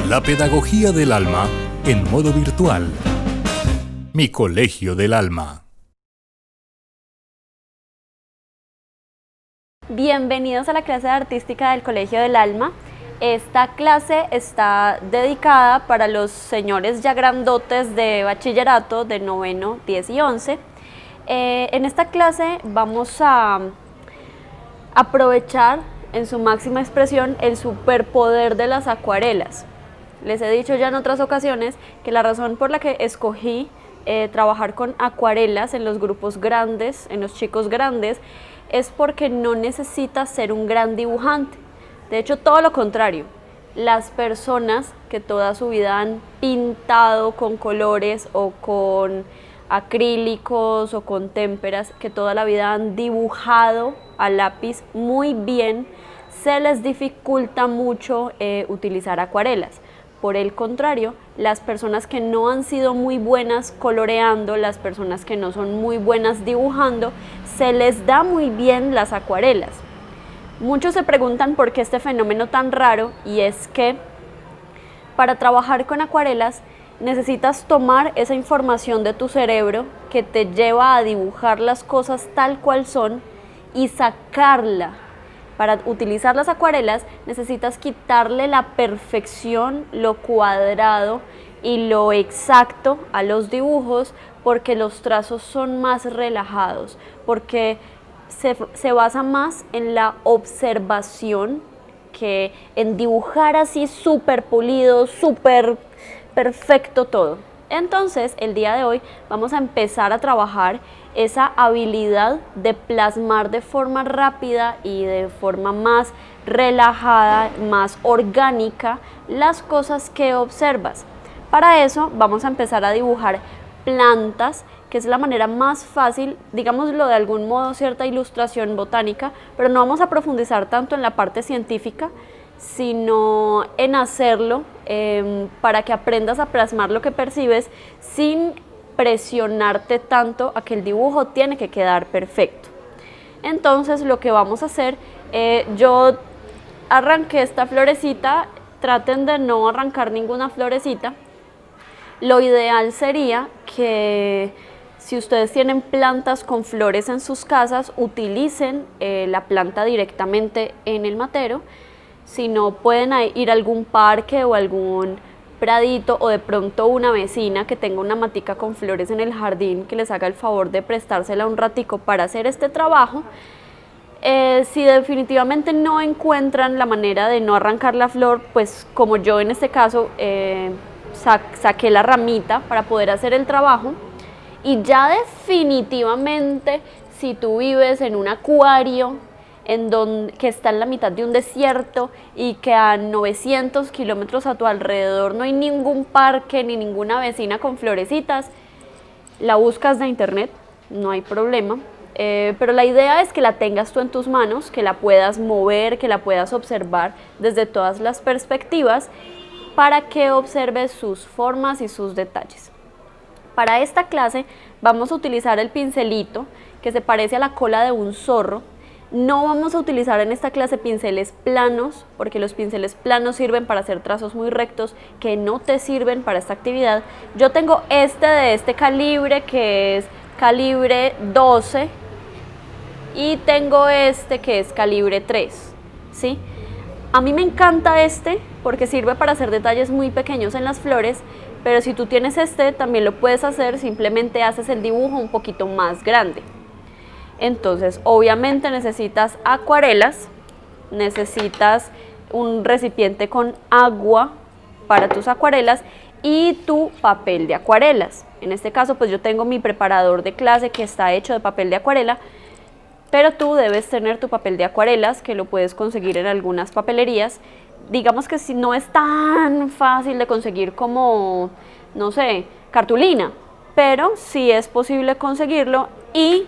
La pedagogía del alma en modo virtual. Mi Colegio del Alma. Bienvenidos a la clase de artística del Colegio del Alma. Esta clase está dedicada para los señores ya grandotes de bachillerato de noveno, 10 y 11. En esta clase vamos a aprovechar en su máxima expresión el superpoder de las acuarelas. Les he dicho ya en otras ocasiones que la razón por la que escogí trabajar con acuarelas en los grupos grandes, en los chicos grandes, es porque no necesitas ser un gran dibujante. De hecho, todo lo contrario. Las personas que toda su vida han pintado con colores o con acrílicos o con témperas, que toda la vida han dibujado a lápiz muy bien, se les dificulta mucho utilizar acuarelas. Por el contrario, las personas que no han sido muy buenas coloreando, las personas que no son muy buenas dibujando, se les da muy bien las acuarelas. Muchos se preguntan por qué este fenómeno tan raro, y es que para trabajar con acuarelas necesitas tomar esa información de tu cerebro que te lleva a dibujar las cosas tal cual son y sacarla. Para utilizar las acuarelas necesitas quitarle la perfección, lo cuadrado y lo exacto a los dibujos, porque los trazos son más relajados, porque se basa más en la observación que en dibujar así súper pulido, súper perfecto todo. Entonces, el día de hoy vamos a empezar a trabajar esa habilidad de plasmar de forma rápida y de forma más relajada, más orgánica, las cosas que observas. Para eso vamos a empezar a dibujar plantas, que es la manera más fácil, digámoslo de algún modo, cierta ilustración botánica, pero no vamos a profundizar tanto en la parte científica, sino en hacerlo para que aprendas a plasmar lo que percibes sin presionarte tanto a que el dibujo tiene que quedar perfecto. Entonces lo que vamos a hacer, yo arranqué esta florecita, traten de no arrancar ninguna florecita. Lo ideal sería que si ustedes tienen plantas con flores en sus casas, utilicen la planta directamente en el matero. Si no, pueden ir a algún parque o algún pradito, o de pronto una vecina que tenga una matica con flores en el jardín que les haga el favor de prestársela un ratico para hacer este trabajo. Si definitivamente no encuentran la manera de no arrancar la flor, pues como yo en este caso saqué la ramita para poder hacer el trabajo. Y ya definitivamente, si tú vives en un acuario que está en la mitad de un desierto y que a 900 kilómetros a tu alrededor no hay ningún parque ni ninguna vecina con florecitas, la buscas de internet, no hay problema, pero la idea es que la tengas tú en tus manos, que la puedas mover, que la puedas observar desde todas las perspectivas, para que observes sus formas y sus detalles. Para esta clase vamos a utilizar el pincelito, que se parece a la cola de un zorro. No vamos a utilizar en esta clase pinceles planos, porque los pinceles planos sirven para hacer trazos muy rectos que no te sirven para esta actividad. Yo tengo de este calibre, que es calibre 12, y tengo que es calibre 3, ¿sí? A mí me encanta porque sirve para hacer detalles muy pequeños en las flores, pero si tú tienes también lo puedes hacer, simplemente haces el dibujo un poquito más grande. Entonces, obviamente necesitas acuarelas, necesitas un recipiente con agua para tus acuarelas y tu papel de acuarelas. En este caso, pues yo tengo mi preparador de clase que está hecho de papel de acuarela, pero tú debes tener tu papel de acuarelas, que lo puedes conseguir en algunas papelerías. Digamos que si no es tan fácil de conseguir como, no sé, cartulina, pero sí es posible conseguirlo, y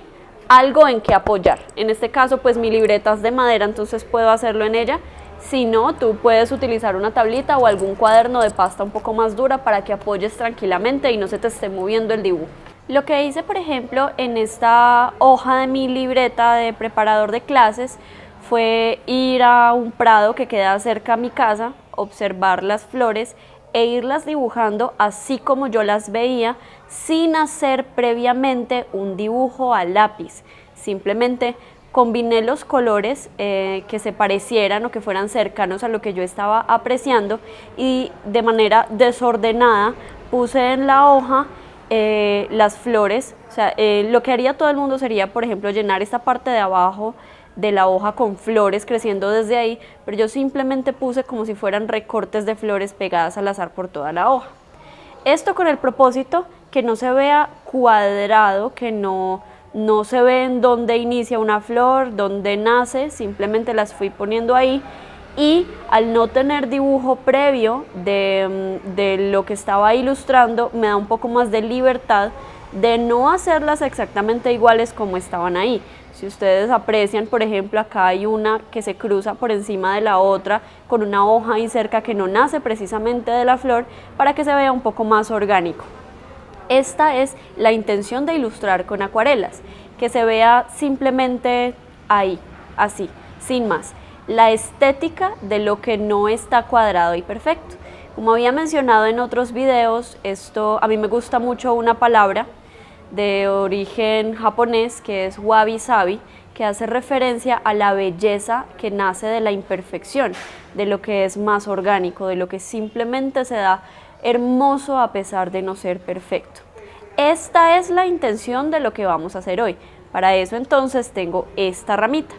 algo en que apoyar. En este caso, pues mi libreta es de madera, entonces puedo hacerlo en ella. Si no, tú puedes utilizar una tablita o algún cuaderno de pasta un poco más dura para que apoyes tranquilamente y no se te esté moviendo el dibujo. Lo que hice, por ejemplo, en esta hoja de mi libreta de preparador de clases fue ir a un prado que queda cerca a mi casa observar las flores e irlas dibujando así como yo las veía, sin hacer previamente un dibujo a lápiz. Simplemente combiné los colores que se parecieran o que fueran cercanos a lo que yo estaba apreciando, y de manera desordenada puse en la hoja las flores. O sea, lo que haría todo el mundo sería, por ejemplo, llenar esta parte de abajo de la hoja con flores creciendo desde ahí, pero yo simplemente puse como si fueran recortes de flores pegadas al azar por toda la hoja. Esto con el propósito que no se vea cuadrado, que no se ve en dónde inicia una flor, dónde nace, simplemente las fui poniendo ahí, y al no tener dibujo previo de lo que estaba ilustrando, me da un poco más de libertad de no hacerlas exactamente iguales como estaban ahí. Si ustedes aprecian, por ejemplo, acá hay una que se cruza por encima de la otra con una hoja ahí cerca que no nace precisamente de la flor, para que se vea un poco más orgánico. Esta es la intención de ilustrar con acuarelas, que se vea simplemente ahí, así, sin más. La estética de lo que no está cuadrado y perfecto. Como había mencionado en otros videos, a mí me gusta mucho una palabra de origen japonés que es wabi-sabi, que hace referencia a la belleza que nace de la imperfección, de lo que es más orgánico, de lo que simplemente se da hermoso a pesar de no ser perfecto. Esta es la intención de lo que vamos a hacer hoy. Para eso entonces tengo esta ramita.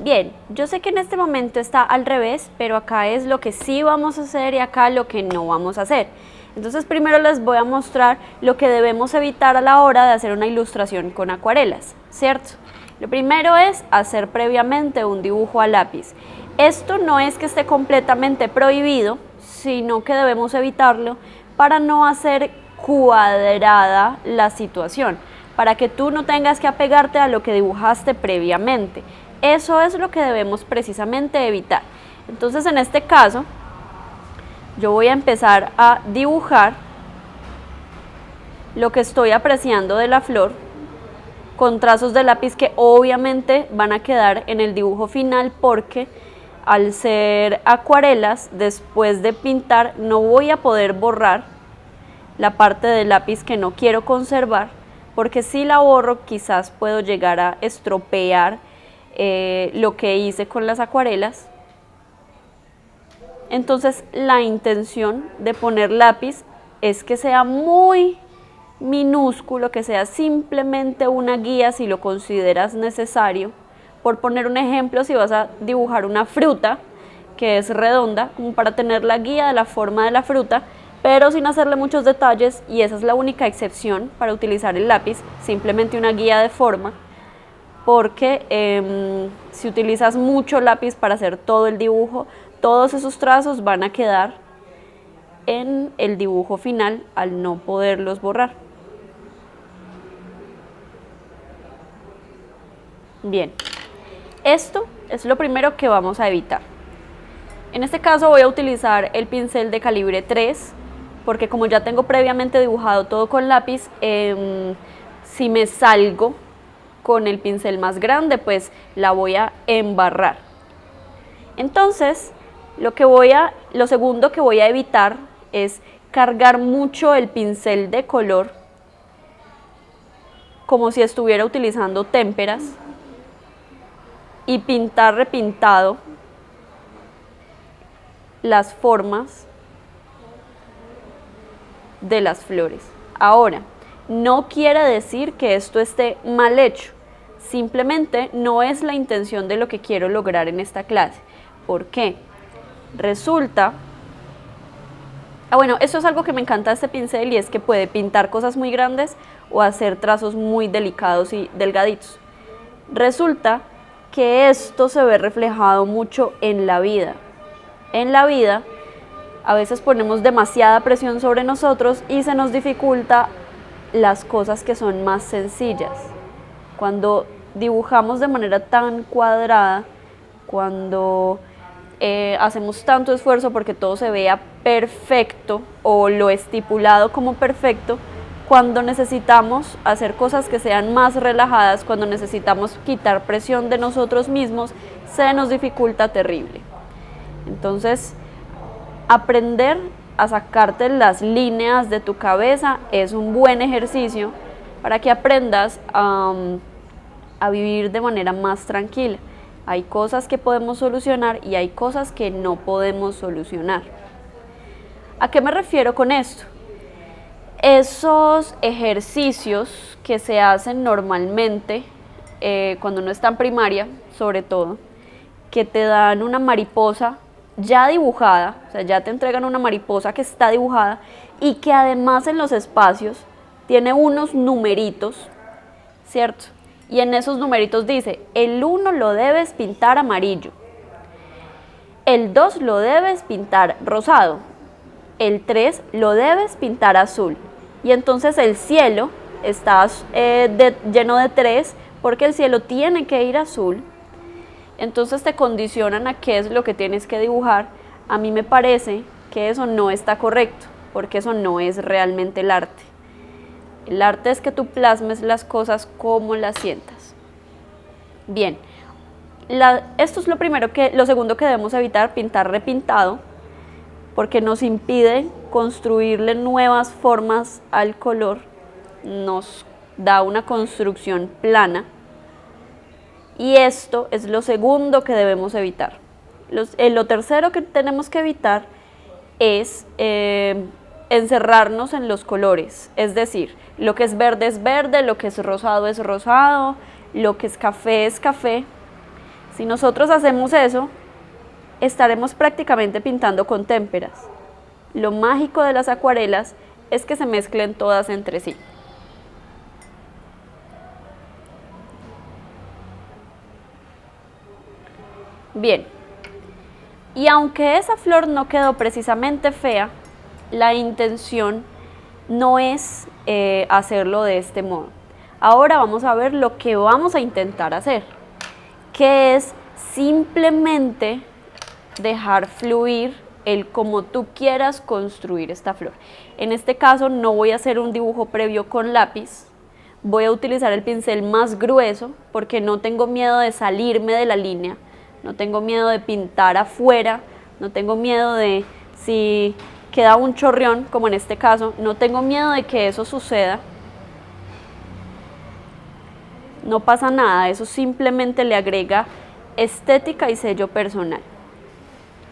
Bien, yo sé que en este momento está al revés, pero acá es lo que sí vamos a hacer y acá lo que no vamos a hacer. Entonces primero les voy a mostrar lo que debemos evitar a la hora de hacer una ilustración con acuarelas, ¿cierto? Lo primero es hacer previamente un dibujo a lápiz. Esto no es que esté completamente prohibido, sino que debemos evitarlo para no hacer cuadrada la situación, para que tú no tengas que apegarte a lo que dibujaste previamente. Eso es lo que debemos precisamente evitar. Entonces en este caso yo voy a empezar a dibujar lo que estoy apreciando de la flor con trazos de lápiz que obviamente van a quedar en el dibujo final, porque al ser acuarelas, después de pintar no voy a poder borrar la parte del lápiz que no quiero conservar, porque si la borro quizás puedo llegar a estropear lo que hice con las acuarelas. Entonces la intención de poner lápiz es que sea muy minúsculo, que sea simplemente una guía si lo consideras necesario. Por poner un ejemplo, si vas a dibujar una fruta que es redonda, como para tener la guía de la forma de la fruta, pero sin hacerle muchos detalles, y esa es la única excepción para utilizar el lápiz, simplemente una guía de forma, porque si utilizas mucho lápiz para hacer todo el dibujo, todos esos trazos van a quedar en el dibujo final al no poderlos borrar. Bien, esto es lo primero que vamos a evitar. En este caso voy a utilizar el pincel de calibre 3, porque como ya tengo previamente dibujado todo con lápiz, si me salgo con el pincel más grande, pues la voy a embarrar. Entonces, lo segundo que voy a evitar es cargar mucho el pincel de color, como si estuviera utilizando témperas, y pintar repintado las formas de las flores. Ahora, no quiere decir que esto esté mal hecho, simplemente no es la intención de lo que quiero lograr en esta clase. ¿Por qué? Resulta... bueno, esto es algo que me encanta de este pincel, y es que puede pintar cosas muy grandes o hacer trazos muy delicados y delgaditos. Resulta que esto se ve reflejado mucho en la vida. En la vida, a veces ponemos demasiada presión sobre nosotros y se nos dificulta las cosas que son más sencillas. Cuando dibujamos de manera tan cuadrada, cuando hacemos tanto esfuerzo porque todo se vea perfecto o lo estipulado como perfecto, cuando necesitamos hacer cosas que sean más relajadas, cuando necesitamos quitar presión de nosotros mismos, se nos dificulta terrible. Entonces, aprender a sacarte las líneas de tu cabeza es un buen ejercicio para que aprendas a vivir de manera más tranquila. Hay cosas que podemos solucionar y hay cosas que no podemos solucionar. ¿A qué me refiero con esto? Esos ejercicios que se hacen normalmente cuando uno está en primaria, sobre todo, que te dan una mariposa ya dibujada, o sea, ya te entregan una mariposa que está dibujada y que además en los espacios tiene unos numeritos, ¿cierto? Y en esos numeritos dice, el 1 lo debes pintar amarillo, el 2 lo debes pintar rosado, el 3 lo debes pintar azul. Y entonces el cielo está lleno de 3 porque el cielo tiene que ir azul. Entonces te condicionan a qué es lo que tienes que dibujar. A mí me parece que eso no está correcto, porque eso no es realmente el arte. El arte es que tú plasmes las cosas como las sientas. Bien, esto es lo segundo que debemos evitar, pintar repintado, porque nos impide construirle nuevas formas al color, nos da una construcción plana. Y esto es lo segundo que debemos evitar. Lo tercero que tenemos que evitar es encerrarnos en los colores, es decir, lo que es verde, lo que es rosado, lo que es café. Si nosotros hacemos eso, estaremos prácticamente pintando con témperas. Lo mágico de las acuarelas es que se mezclen todas entre sí. Bien, y aunque esa flor no quedó precisamente fea, la intención no es hacerlo de este modo. Ahora vamos a ver lo que vamos a intentar hacer, que es simplemente dejar fluir el como tú quieras construir esta flor. En este caso no voy a hacer un dibujo previo con lápiz, voy a utilizar el pincel más grueso porque no tengo miedo de salirme de la línea. No tengo miedo de pintar afuera, no tengo miedo de si queda un chorrión, como en este caso, no tengo miedo de que eso suceda. No pasa nada, eso simplemente le agrega estética y sello personal.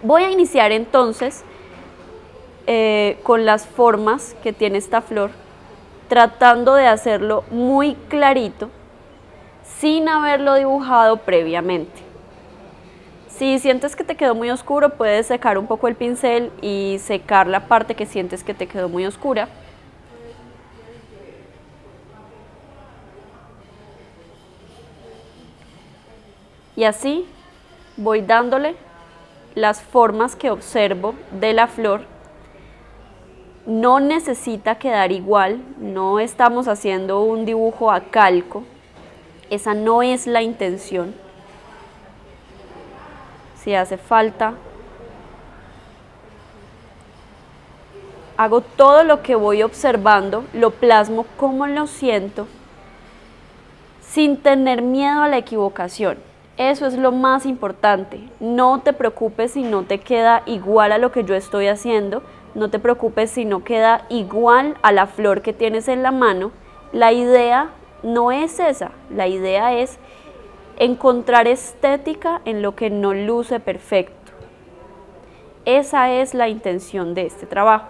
Voy a iniciar entonces con las formas que tiene esta flor, tratando de hacerlo muy clarito, sin haberlo dibujado previamente. Si sientes que te quedó muy oscuro, puedes secar un poco el pincel y secar la parte que sientes que te quedó muy oscura. Y así voy dándole las formas que observo de la flor. No necesita quedar igual, no estamos haciendo un dibujo a calco, esa no es la intención. Si hace falta, hago todo lo que voy observando, lo plasmo como lo siento, sin tener miedo a la equivocación. Eso es lo más importante. No te preocupes si no te queda igual a lo que yo estoy haciendo, no te preocupes si no queda igual a la flor que tienes en la mano. La idea no es esa, la idea es encontrar estética en lo que no luce perfecto. Esa es la intención de este trabajo.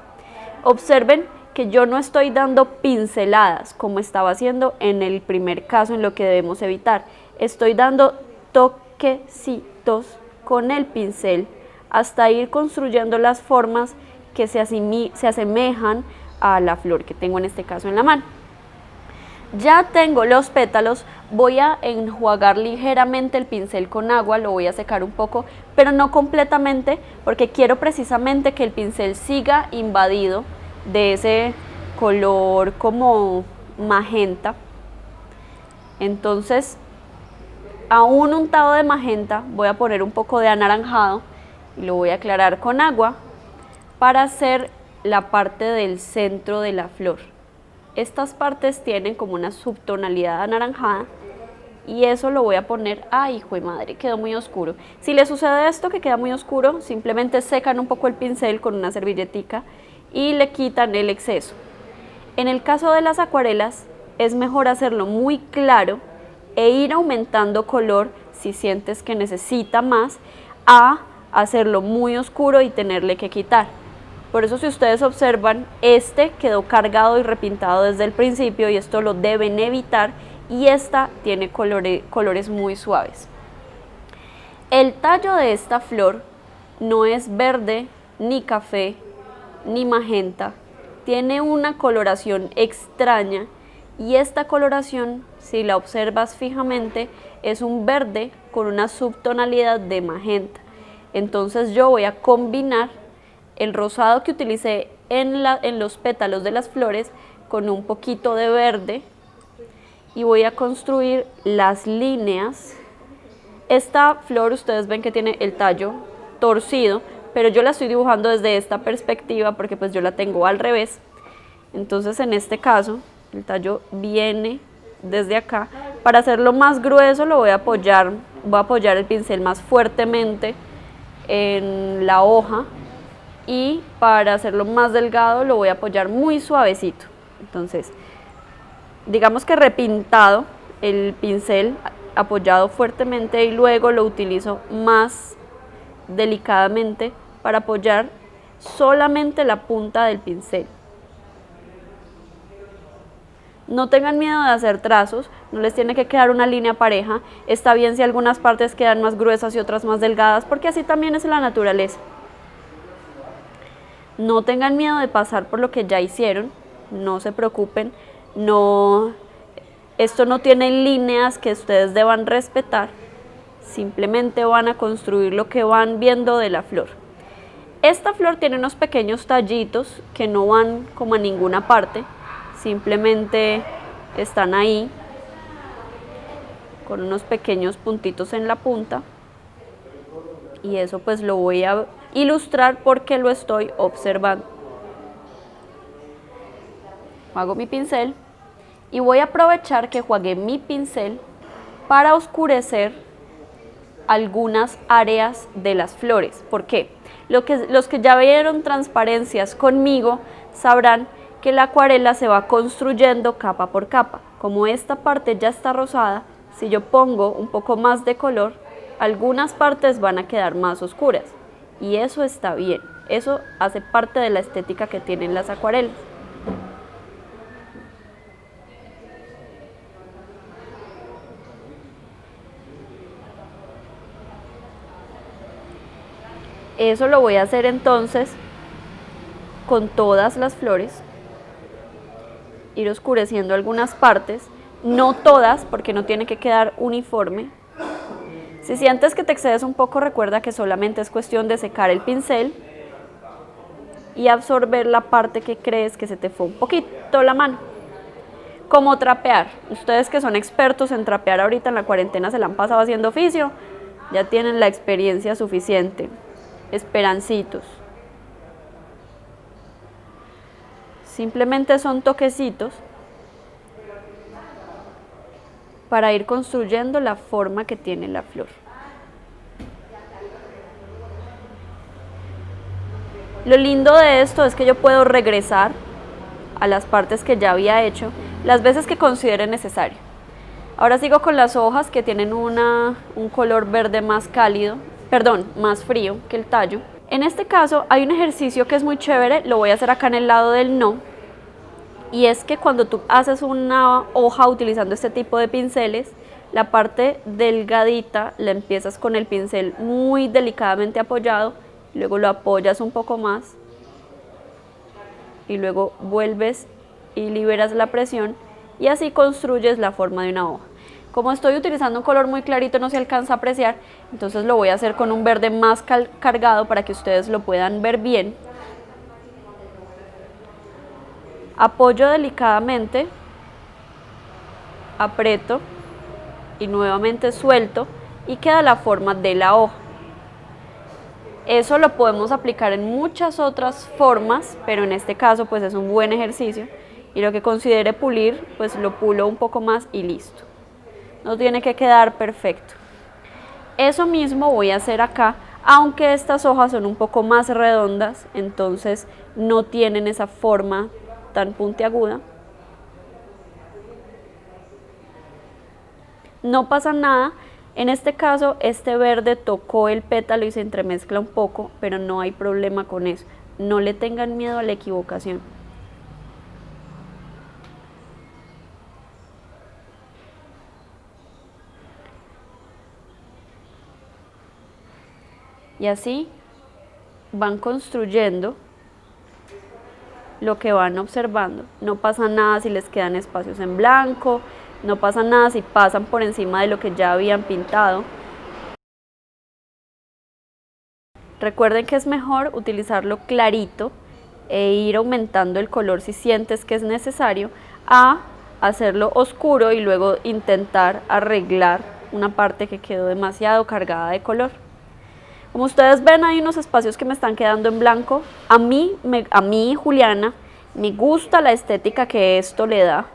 Observen que yo no estoy dando pinceladas como estaba haciendo en el primer caso, en lo que debemos evitar. Estoy dando toquecitos con el pincel hasta ir construyendo las formas que se asemejan a la flor que tengo en este caso en la mano. Ya tengo los pétalos, voy a enjuagar ligeramente el pincel con agua, lo voy a secar un poco, pero no completamente, porque quiero precisamente que el pincel siga invadido de ese color como magenta. Entonces, a un untado de magenta voy a poner un poco de anaranjado y lo voy a aclarar con agua para hacer la parte del centro de la flor. Estas partes tienen como una subtonalidad anaranjada y eso lo voy a poner, ¡ay, hijo de madre! Quedó muy oscuro. Si le sucede esto, que queda muy oscuro, simplemente secan un poco el pincel con una servilletica y le quitan el exceso. En el caso de las acuarelas, es mejor hacerlo muy claro e ir aumentando color si sientes que necesita más, a hacerlo muy oscuro y tenerle que quitar. Por eso, si ustedes observan, este quedó cargado y repintado desde el principio y esto lo deben evitar, y esta tiene colores muy suaves. El tallo de esta flor no es verde, ni café, ni magenta, tiene una coloración extraña, y esta coloración, si la observas fijamente, es un verde con una subtonalidad de magenta. Entonces yo voy a combinar el rosado que utilicé en los pétalos de las flores con un poquito de verde y voy a construir las líneas. Esta flor ustedes ven que tiene el tallo torcido, pero yo la estoy dibujando desde esta perspectiva porque pues yo la tengo al revés. Entonces en este caso el tallo viene desde acá. Para hacerlo más grueso lo voy a apoyar el pincel más fuertemente en la hoja, y para hacerlo más delgado lo voy a apoyar muy suavecito. Entonces, digamos que repintado el pincel, apoyado fuertemente, y luego lo utilizo más delicadamente para apoyar solamente la punta del pincel. No tengan miedo de hacer trazos, no les tiene que quedar una línea pareja. Está bien si algunas partes quedan más gruesas y otras más delgadas, porque así también es la naturaleza. No tengan miedo de pasar por lo que ya hicieron, no se preocupen, esto no tiene líneas que ustedes deban respetar, simplemente van a construir lo que van viendo de la flor. Esta flor tiene unos pequeños tallitos que no van como a ninguna parte, simplemente están ahí con unos pequeños puntitos en la punta, y eso pues lo voy a ilustrar porque lo estoy observando. Hago mi pincel y voy a aprovechar que jugué mi pincel para oscurecer algunas áreas de las flores. ¿Por qué? Los que ya vieron transparencias conmigo sabrán que la acuarela se va construyendo capa por capa. Como esta parte ya está rosada, si yo pongo un poco más de color, algunas partes van a quedar más oscuras, y eso está bien, eso hace parte de la estética que tienen las acuarelas. Eso lo voy a hacer entonces con todas las flores, ir oscureciendo algunas partes, no todas porque no tiene que quedar uniforme. Si sientes que te excedes un poco, recuerda que solamente es cuestión de secar el pincel y absorber la parte que crees que se te fue un poquito la mano. Como trapear, ustedes que son expertos en trapear ahorita en la cuarentena, se la han pasado haciendo oficio, ya tienen la experiencia suficiente. Esperancitos. Simplemente son toquecitos para ir construyendo la forma que tiene la flor. Lo lindo de esto es que yo puedo regresar a las partes que ya había hecho las veces que considere necesario. Ahora sigo con las hojas que tienen un color verde más cálido, más frío que el tallo. En este caso hay un ejercicio que es muy chévere, lo voy a hacer acá en el lado del no, y es que cuando tú haces una hoja utilizando este tipo de pinceles, la parte delgadita la empiezas con el pincel muy delicadamente apoyado, luego lo apoyas un poco más y luego vuelves y liberas la presión, y así construyes la forma de una hoja. Como estoy utilizando un color muy clarito, no se alcanza a apreciar, entonces lo voy a hacer con un verde más cargado para que ustedes lo puedan ver bien. Apoyo delicadamente, aprieto y nuevamente suelto, y queda la forma de la hoja. Eso lo podemos aplicar en muchas otras formas, pero en este caso pues es un buen ejercicio, y lo que considere pulir, pues lo pulo un poco más y listo. no tiene que quedar perfecto. Eso mismo voy a hacer acá, aunque estas hojas son un poco más redondas, entonces no tienen esa forma tan puntiaguda. No pasa nada, en este caso este verde tocó el pétalo y se entremezcla un poco, pero no hay problema con eso. No le tengan miedo a la equivocación. Y así van construyendo lo que van observando. No pasa nada si les quedan espacios en blanco, no pasa nada si pasan por encima de lo que ya habían pintado. Recuerden que es mejor utilizarlo clarito e ir aumentando el color si sientes que es necesario, a hacerlo oscuro y luego intentar arreglar una parte que quedó demasiado cargada de color. Como ustedes ven, hay unos espacios que me están quedando en blanco. A mí, Juliana, me gusta la estética que esto le da,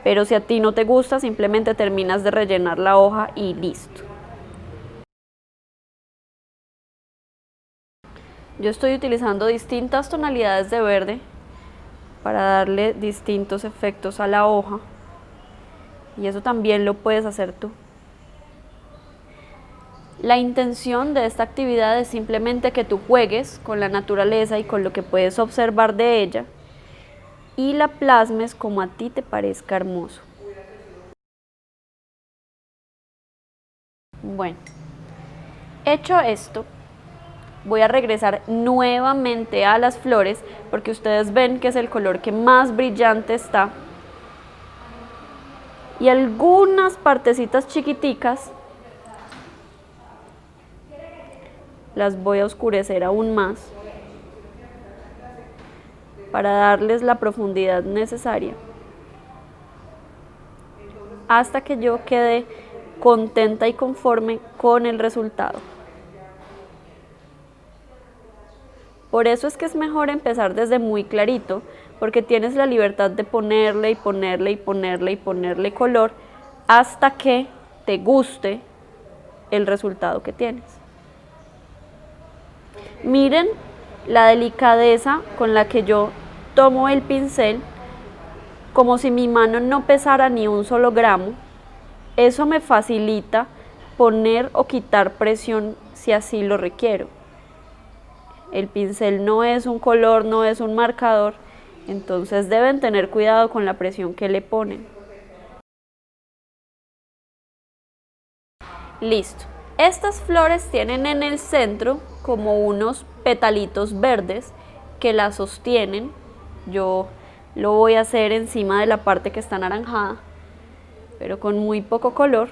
pero si a ti no te gusta, simplemente terminas de rellenar la hoja y listo. Yo estoy utilizando distintas tonalidades de verde para darle distintos efectos a la hoja, y eso también lo puedes hacer tú. La intención de esta actividad es simplemente que tú juegues con la naturaleza y con lo que puedes observar de ella y la plasmes como a ti te parezca hermoso. Bueno, hecho esto, voy a regresar nuevamente a las flores porque ustedes ven que es el color que más brillante está, y algunas partecitas chiquiticas las voy a oscurecer aún más para darles la profundidad necesaria hasta que yo quede contenta y conforme con el resultado. Por eso es que es mejor empezar desde muy clarito, porque tienes la libertad de ponerle y ponerle y ponerle y ponerle color hasta que te guste el resultado que tienes. Miren la delicadeza con la que yo tomo el pincel, como si mi mano no pesara ni un solo gramo. Eso me facilita poner o quitar presión si así lo requiero. El pincel no es un color, no es un marcador, entonces deben tener cuidado con la presión que le ponen. Listo. Estas flores tienen en el centro como unos petalitos verdes que las sostienen. Yo lo voy a hacer encima de la parte que está anaranjada, pero con muy poco color.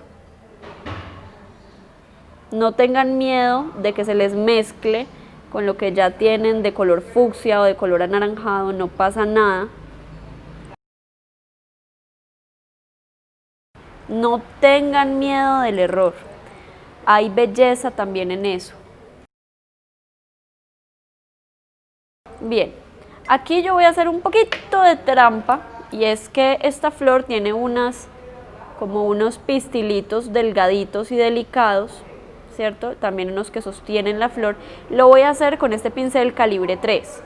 No tengan miedo de que se les mezcle con lo que ya tienen de color fucsia o de color anaranjado, no pasa nada. No tengan miedo del error. Hay belleza también en eso. Bien, aquí yo voy a hacer un poquito de trampa, y es que esta flor tiene como unos pistilitos delgaditos y delicados, ¿cierto? También unos que sostienen la flor. Lo voy a hacer con este pincel calibre 3.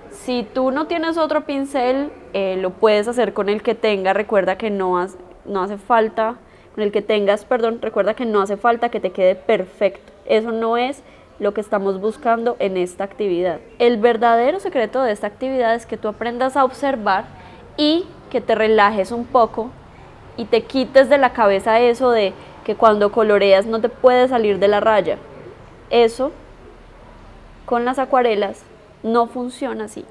Si tú no tienes otro pincel, lo puedes hacer con el que tengas. Recuerda que no hace falta, con el que tengas, perdón, recuerda que no hace falta que te quede perfecto. Eso no es lo que estamos buscando en esta actividad. El verdadero secreto de esta actividad es que tú aprendas a observar y que te relajes un poco y te quites de la cabeza eso de que cuando coloreas no te puedes salir de la raya. Eso con las acuarelas no funciona así.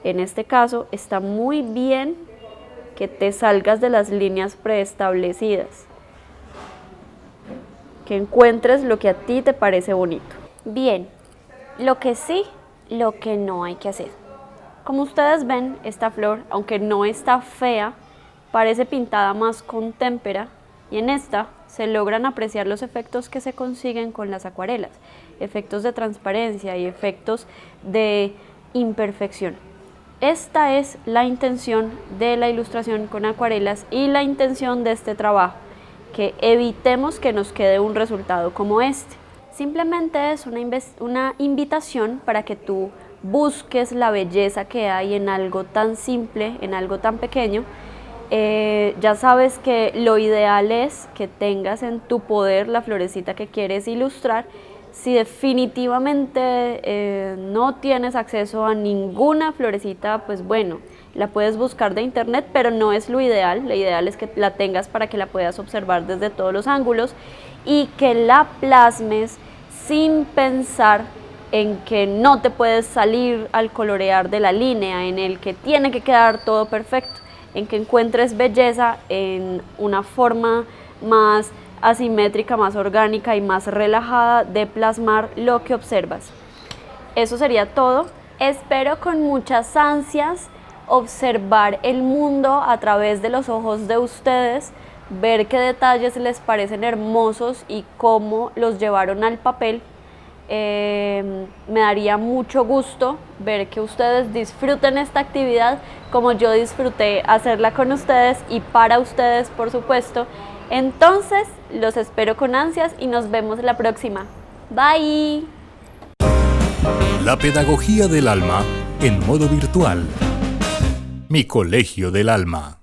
En este caso está muy bien que te salgas de las líneas preestablecidas, que encuentres lo que a ti te parece bonito. Bien, lo que sí, lo que no hay que hacer. Como ustedes ven, esta flor, aunque no está fea, parece pintada más con témpera, y en esta se logran apreciar los efectos que se consiguen con las acuarelas, efectos de transparencia y efectos de imperfección. Esta es la intención de la ilustración con acuarelas y la intención de este trabajo, que evitemos que nos quede un resultado como este. Simplemente es una invitación para que tú busques la belleza que hay en algo tan simple, en algo tan pequeño. Ya sabes que lo ideal es que tengas en tu poder la florecita que quieres ilustrar. Si definitivamente no tienes acceso a ninguna florecita, pues bueno, la puedes buscar de internet, pero no es lo ideal. Lo ideal es que la tengas para que la puedas observar desde todos los ángulos y que la plasmes sin pensar en que no te puedes salir al colorear de la línea, en el que tiene que quedar todo perfecto, en que encuentres belleza en una forma más asimétrica, más orgánica y más relajada de plasmar lo que observas. Eso sería todo. Espero con muchas ansias observar el mundo a través de los ojos de ustedes, ver qué detalles les parecen hermosos y cómo los llevaron al papel. Me daría mucho gusto ver que ustedes disfruten esta actividad como yo disfruté hacerla con ustedes y para ustedes, por supuesto. Entonces, los espero con ansias y nos vemos la próxima. Bye. La pedagogía del alma en modo virtual. Mi Colegio del Alma.